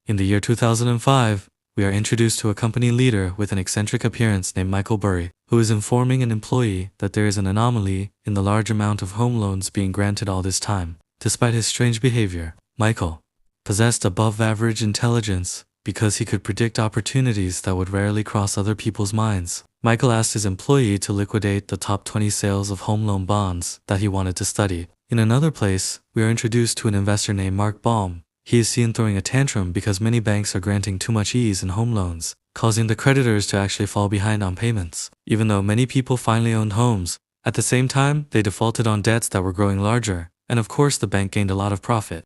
In the year 2005, we are introduced to a company leader with an eccentric appearance named Michael Burry, who is informing an employee that there is an anomaly in the large amount of home loans being granted all this time. Despite his strange behavior, Michael possessed above-average intelligence because he could predict opportunities that would rarely cross other people's minds. Michael asked his employee to liquidate the top 20 sales of home loan bonds that he wanted to study. In another place, we are introduced to an investor named Mark Baum. He is seen throwing a tantrum because many banks are granting too much ease in home loans, causing the creditors to actually fall behind on payments. Even though many people finally owned homes, at the same time, they defaulted on debts that were growing larger, and of course the bank gained a lot of profit.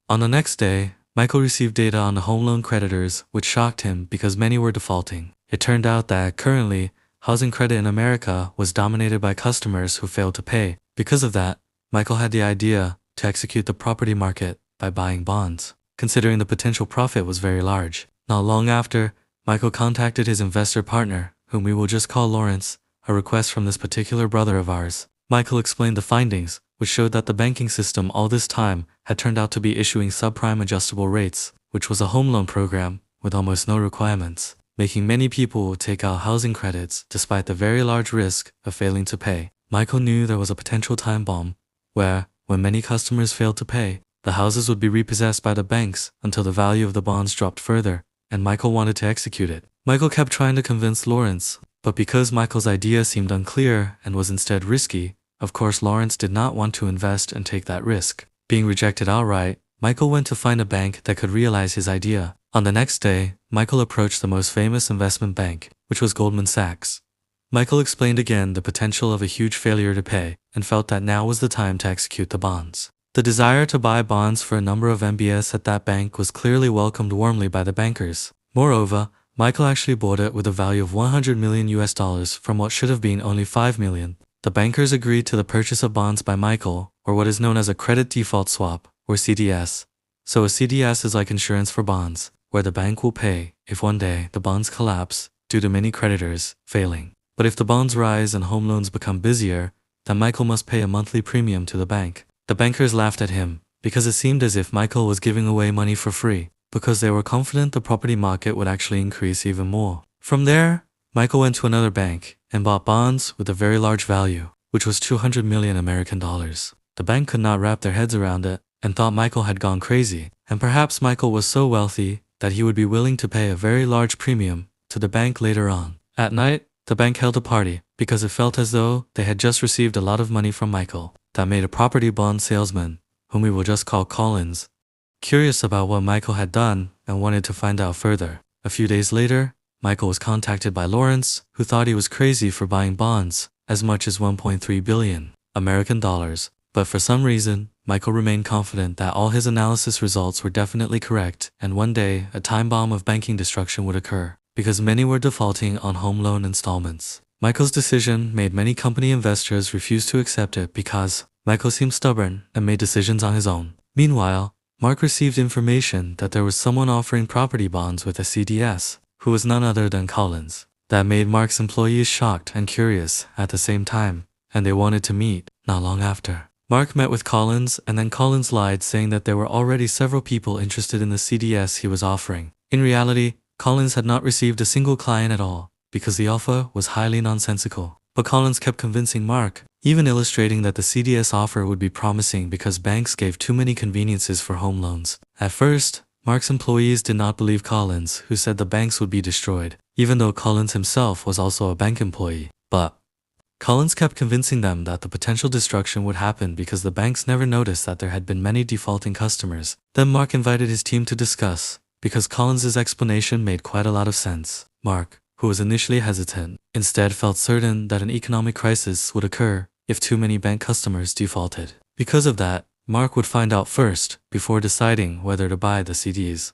On the next day, Michael received data on the home loan creditors, which shocked him because many were defaulting. It turned out that, currently, housing credit in America was dominated by customers who failed to pay. Because of that, Michael had the idea to execute the property market by buying bonds, considering the potential profit was very large. Not long after, Michael contacted his investor partner, whom we will just call Lawrence, a request from this particular brother of ours. Michael explained the findings, which showed that the banking system all this time had turned out to be issuing subprime adjustable rates, which was a home loan program with almost no requirements, making many people take out housing credits despite the very large risk of failing to pay. Michael knew there was a potential time bomb where, when many customers failed to pay, the houses would be repossessed by the banks until the value of the bonds dropped further, and Michael wanted to execute it. Michael kept trying to convince Lawrence, but because Michael's idea seemed unclear and was instead risky, of course Lawrence did not want to invest and take that risk. Being rejected outright, Michael went to find a bank that could realize his idea. On the next day, Michael approached the most famous investment bank, which was Goldman Sachs. Michael explained again the potential of a huge failure to pay and felt that now was the time to execute the bonds. The desire to buy bonds for a number of MBS at that bank was clearly welcomed warmly by the bankers. Moreover, Michael actually bought it with a value of $100 million from what should have been only $5 million. The bankers agreed to the purchase of bonds by Michael, or what is known as a credit default swap, or CDS. So a CDS is like insurance for bonds, where the bank will pay if one day the bonds collapse due to many creditors failing. But if the bonds rise and home loans become busier, then Michael must pay a monthly premium to the bank. The bankers laughed at him, because it seemed as if Michael was giving away money for free, because they were confident the property market would actually increase even more. From there, Michael went to another bank and bought bonds with a very large value, which was 200 million American dollars. The bank could not wrap their heads around it and thought Michael had gone crazy, and perhaps Michael was so wealthy that he would be willing to pay a very large premium to the bank later on. At night, the bank held a party because it felt as though they had just received a lot of money from Michael. That made a property bond salesman, whom we will just call Collins, curious about what Michael had done and wanted to find out further. A few days later, Michael was contacted by Lawrence, who thought he was crazy for buying bonds as much as 1.3 billion American dollars. But for some reason, Michael remained confident that all his analysis results were definitely correct, and one day a time bomb of banking destruction would occur, because many were defaulting on home loan installments. Michael's decision made many company investors refuse to accept it because Michael seemed stubborn and made decisions on his own. Meanwhile, Mark received information that there was someone offering property bonds with a CDS, who was none other than Collins. That made Mark's employees shocked and curious at the same time, and they wanted to meet. Not long after, Mark met with Collins, and then Collins lied, saying that there were already several people interested in the CDS he was offering. In reality, Collins had not received a single client at all, because the offer was highly nonsensical. But Collins kept convincing Mark, even illustrating that the CDS offer would be promising because banks gave too many conveniences for home loans. At first, Mark's employees did not believe Collins, who said the banks would be destroyed, even though Collins himself was also a bank employee. But Collins kept convincing them that the potential destruction would happen because the banks never noticed that there had been many defaulting customers. Then Mark invited his team to discuss, because Collins's explanation made quite a lot of sense. Mark, who was initially hesitant, instead felt certain that an economic crisis would occur if too many bank customers defaulted. Because of that, Mark would find out first before deciding whether to buy the CDs.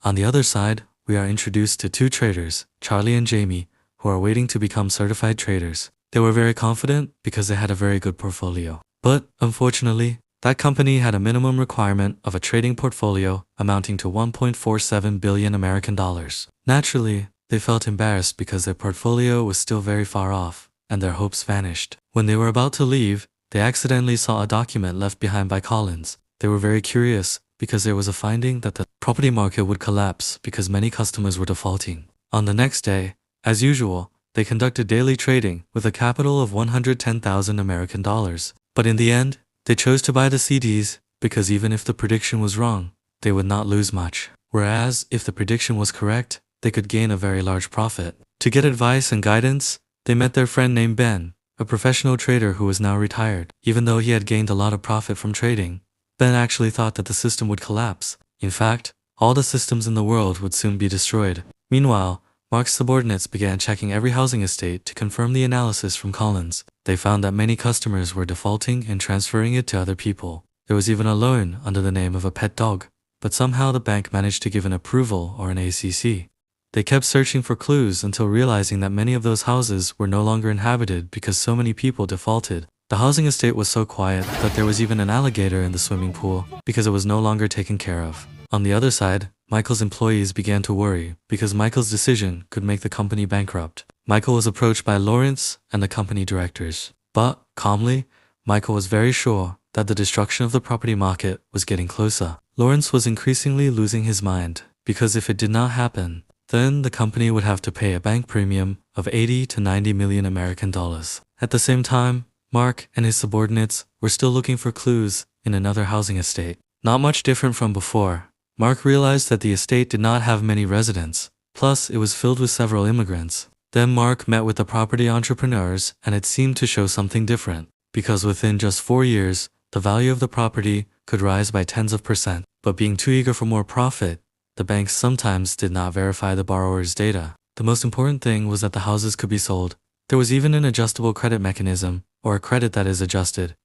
On the other side, we are introduced to two traders, Charlie and Jamie, who are waiting to become certified traders. They were very confident because they had a very good portfolio. But, unfortunately, that company had a minimum requirement of a trading portfolio amounting to 1.47 billion American dollars. Naturally, they felt embarrassed because their portfolio was still very far off, and their hopes vanished. When they were about to leave, they accidentally saw a document left behind by Collins. They were very curious because there was a finding that the property market would collapse because many customers were defaulting. On the next day, as usual, they conducted daily trading with a capital of 110,000 American dollars. But in the end, they chose to buy the CDs because even if the prediction was wrong, they would not lose much. Whereas, if the prediction was correct, they could gain a very large profit. To get advice and guidance, they met their friend named Ben, a professional trader who was now retired. Even though he had gained a lot of profit from trading, Ben actually thought that the system would collapse. In fact, all the systems in the world would soon be destroyed. Meanwhile, Mark's subordinates began checking every housing estate to confirm the analysis from Collins. They found that many customers were defaulting and transferring it to other people. There was even a loan under the name of a pet dog, but somehow the bank managed to give an approval or an ACC. They kept searching for clues until realizing that many of those houses were no longer inhabited because so many people defaulted. The housing estate was so quiet that there was even an alligator in the swimming pool because it was no longer taken care of. On the other side, Michael's employees began to worry because Michael's decision could make the company bankrupt. Michael was approached by Lawrence and the company directors. But, calmly, Michael was very sure that the destruction of the property market was getting closer. Lawrence was increasingly losing his mind because if it did not happen, then the company would have to pay a bank premium of 80 to 90 million American dollars. At the same time, Mark and his subordinates were still looking for clues in another housing estate. Not much different from before. Mark realized that the estate did not have many residents, plus it was filled with several immigrants. Then Mark met with the property entrepreneurs and it seemed to show something different, because within just 4 years, the value of the property could rise by tens of %. But being too eager for more profit, the banks sometimes did not verify the borrower's data. The most important thing was that the houses could be sold. There was even an adjustable credit mechanism, or a credit that is adjusted.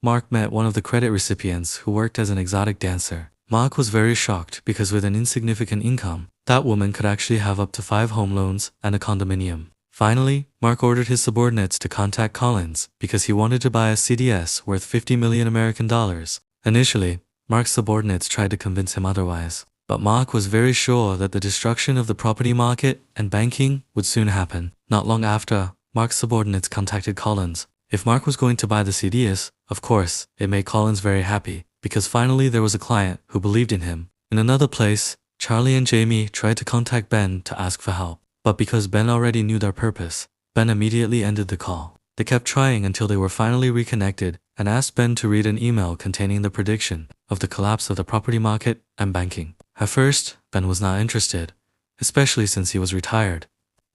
Mark met one of the credit recipients who worked as an exotic dancer. Mark was very shocked because with an insignificant income, that woman could actually have up to 5 home loans and a condominium. Finally, Mark ordered his subordinates to contact Collins because he wanted to buy a CDS worth 50 million American dollars. Initially, Mark's subordinates tried to convince him otherwise, but Mark was very sure that the destruction of the property market and banking would soon happen. Not long after, Mark's subordinates contacted Collins. If Mark was going to buy the CDS, of course, it made Collins very happy, because finally there was a client who believed in him. In another place, Charlie and Jamie tried to contact Ben to ask for help, but because Ben already knew their purpose, Ben immediately ended the call. They kept trying until they were finally reconnected and asked Ben to read an email containing the prediction of the collapse of the property market and banking. At first, Ben was not interested, especially since he was retired.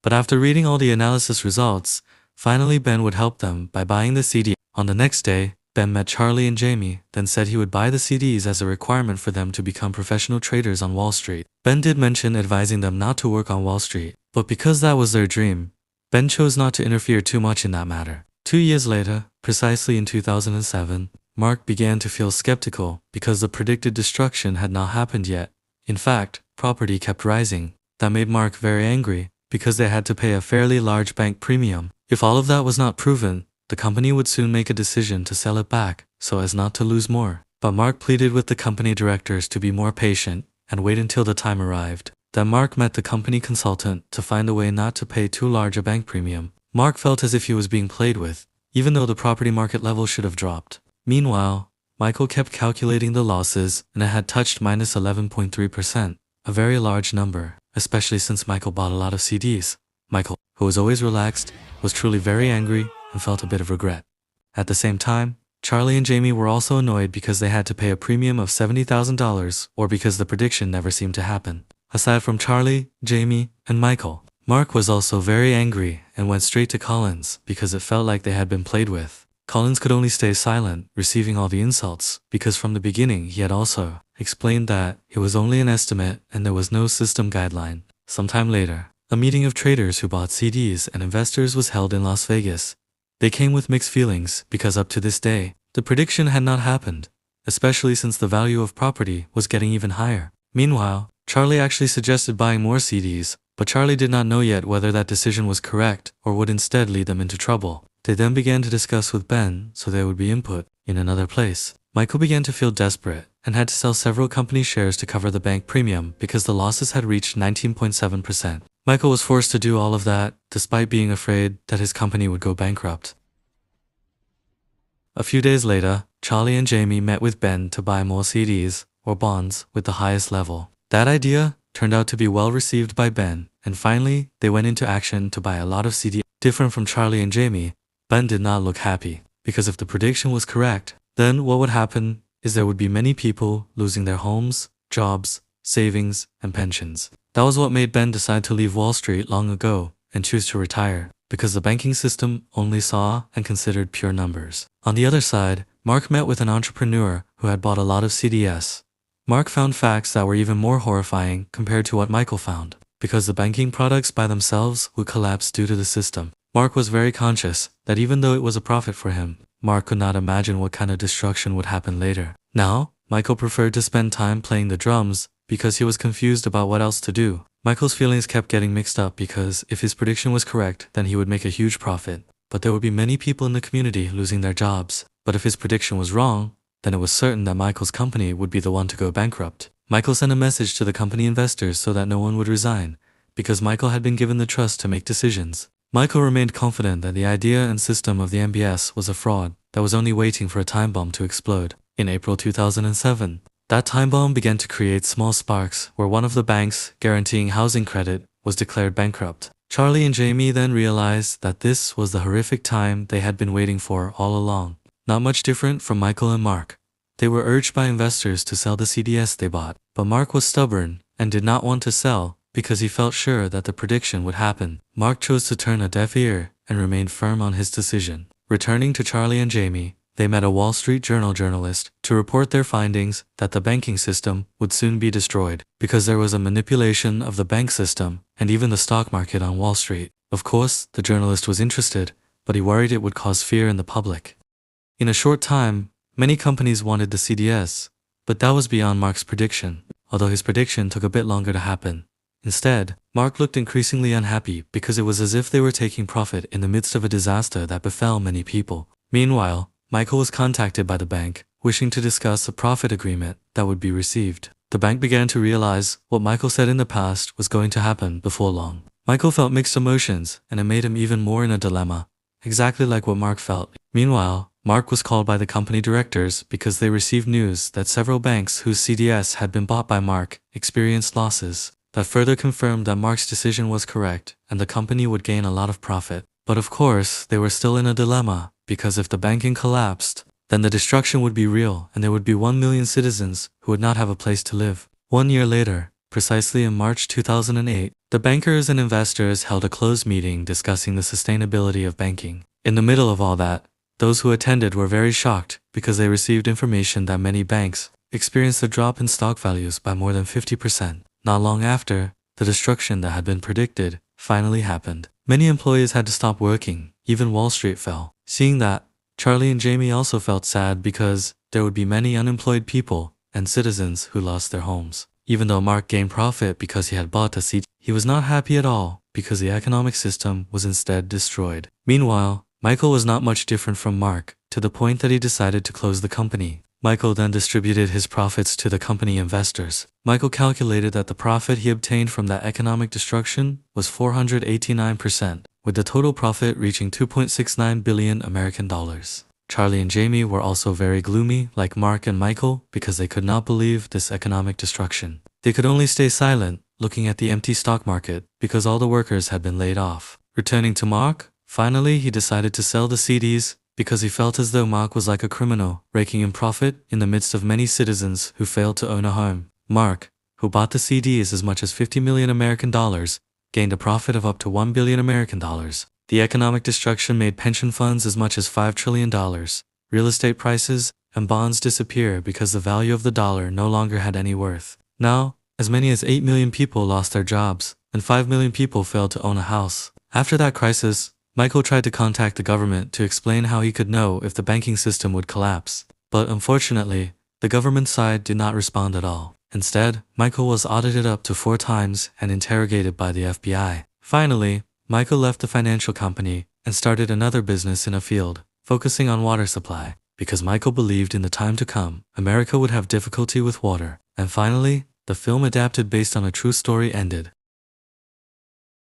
But after reading all the analysis results, finally Ben would help them by buying the CD. On the next day, Ben met Charlie and Jamie, then said he would buy the CDs as a requirement for them to become professional traders on Wall Street. Ben did mention advising them not to work on Wall Street, but because that was their dream, Ben chose not to interfere too much in that matter. 2 years later, precisely in 2007, Mark began to feel skeptical because the predicted destruction had not happened yet. In fact, property kept rising. That made Mark very angry because they had to pay a fairly large bank premium. If all of that was not proven, the company would soon make a decision to sell it back so as not to lose more. But Mark pleaded with the company directors to be more patient and wait until the time arrived. Then Mark met the company consultant to find a way not to pay too large a bank premium. Mark felt as if he was being played with, even though the property market level should have dropped. Meanwhile, Michael kept calculating the losses and it had touched minus 11.3%, a very large number, especially since Michael bought a lot of CDs. Michael, who was always relaxed, was truly very angry and felt a bit of regret. At the same time, Charlie and Jamie were also annoyed because they had to pay a premium of $70,000 or because the prediction never seemed to happen. Aside from Charlie, Jamie, and Michael, Mark was also very angry and went straight to Collins because it felt like they had been played with. Collins could only stay silent, receiving all the insults, because from the beginning he had also explained that it was only an estimate and there was no system guideline. Sometime later, a meeting of traders who bought CDs and investors was held in Las Vegas. They came with mixed feelings because up to this day, the prediction had not happened, especially since the value of property was getting even higher. Meanwhile, Charlie actually suggested buying more CDs, but Charlie did not know yet whether that decision was correct or would instead lead them into trouble. They then began to discuss with Ben so there would be input in another place. Michael began to feel desperate and had to sell several company shares to cover the bank premium because the losses had reached 19.7%. Michael was forced to do all of that despite being afraid that his company would go bankrupt. A few days later, Charlie and Jamie met with Ben to buy more CDs or bonds with the highest level. That idea turned out to be well received by Ben, and finally, they went into action to buy a lot of CDS. Different from Charlie and Jamie, Ben did not look happy, because if the prediction was correct, then what would happen is there would be many people losing their homes, jobs, savings, and pensions. That was what made Ben decide to leave Wall Street long ago and choose to retire, because the banking system only saw and considered pure numbers. On the other side, Mark met with an entrepreneur who had bought a lot of CDS. Mark found facts that were even more horrifying compared to what Michael found, because the banking products by themselves would collapse due to the system. Mark was very conscious that even though it was a profit for him, Mark could not imagine what kind of destruction would happen later. Now, Michael preferred to spend time playing the drums because he was confused about what else to do. Michael's feelings kept getting mixed up because if his prediction was correct, then he would make a huge profit. But there would be many people in the community losing their jobs. But if his prediction was wrong, then it was certain that Michael's company would be the one to go bankrupt. Michael sent a message to the company investors so that no one would resign, because Michael had been given the trust to make decisions. Michael remained confident that the idea and system of the MBS was a fraud that was only waiting for a time bomb to explode. In April 2007, that time bomb began to create small sparks where one of the banks guaranteeing housing credit was declared bankrupt. Charlie and Jamie then realized that this was the horrific time they had been waiting for all along. Not much different from Michael and Mark. They were urged by investors to sell the CDS they bought, but Mark was stubborn and did not want to sell because he felt sure that the prediction would happen. Mark chose to turn a deaf ear and remained firm on his decision. Returning to Charlie and Jamie, they met a Wall Street Journal journalist to report their findings that the banking system would soon be destroyed because there was a manipulation of the bank system and even the stock market on Wall Street. Of course, the journalist was interested, but he worried it would cause fear in the public. In a short time, many companies wanted the CDS, but that was beyond Mark's prediction, although his prediction took a bit longer to happen. Instead, Mark looked increasingly unhappy because it was as if they were taking profit in the midst of a disaster that befell many people. Meanwhile, Michael was contacted by the bank, wishing to discuss a profit agreement that would be received. The bank began to realize what Michael said in the past was going to happen before long. Michael felt mixed emotions, and it made him even more in a dilemma, exactly like what Mark felt. Meanwhile, Mark was called by the company directors because they received news that several banks whose CDS had been bought by Mark experienced losses. That further confirmed that Mark's decision was correct and the company would gain a lot of profit. But of course, they were still in a dilemma, because if the banking collapsed, then the destruction would be real and there would be 1 million citizens who would not have a place to live. 1 year later, precisely in March 2008, the bankers and investors held a closed meeting discussing the sustainability of banking. In the middle of all that, those who attended were very shocked because they received information that many banks experienced a drop in stock values by more than 50%. Not long after, the destruction that had been predicted finally happened. Many employees had to stop working, even Wall Street fell. Seeing that, Charlie and Jamie also felt sad because there would be many unemployed people and citizens who lost their homes. Even though Mark gained profit because he had bought a seat, he was not happy at all because the economic system was instead destroyed. Meanwhile, Michael was not much different from Mark, to the point that he decided to close the company. Michael then distributed his profits to the company investors. Michael calculated that the profit he obtained from that economic destruction was 489%, with the total profit reaching 2.69 billion American dollars. Charlie and Jamie were also very gloomy, like Mark and Michael, because they could not believe this economic destruction. They could only stay silent, looking at the empty stock market, because all the workers had been laid off. Returning to Mark, finally he decided to sell the CDs, because he felt as though Mark was like a criminal, raking in profit in the midst of many citizens who failed to own a home. Mark, who bought the CDs as much as 50 million American dollars, gained a profit of up to 1 billion American dollars. The economic destruction made pension funds as much as $5 trillion. Real estate prices and bonds disappear because the value of the dollar no longer had any worth. Now, as many as 8 million people lost their jobs, and 5 million people failed to own a house. After that crisis, Michael tried to contact the government to explain how he could know if the banking system would collapse. But unfortunately, the government side did not respond at all. Instead, Michael was audited up to 4 times and interrogated by the FBI. Finally, Michael left the financial company and started another business in a field, focusing on water supply, because Michael believed in the time to come, America would have difficulty with water. And finally, the film adapted based on a true story ended.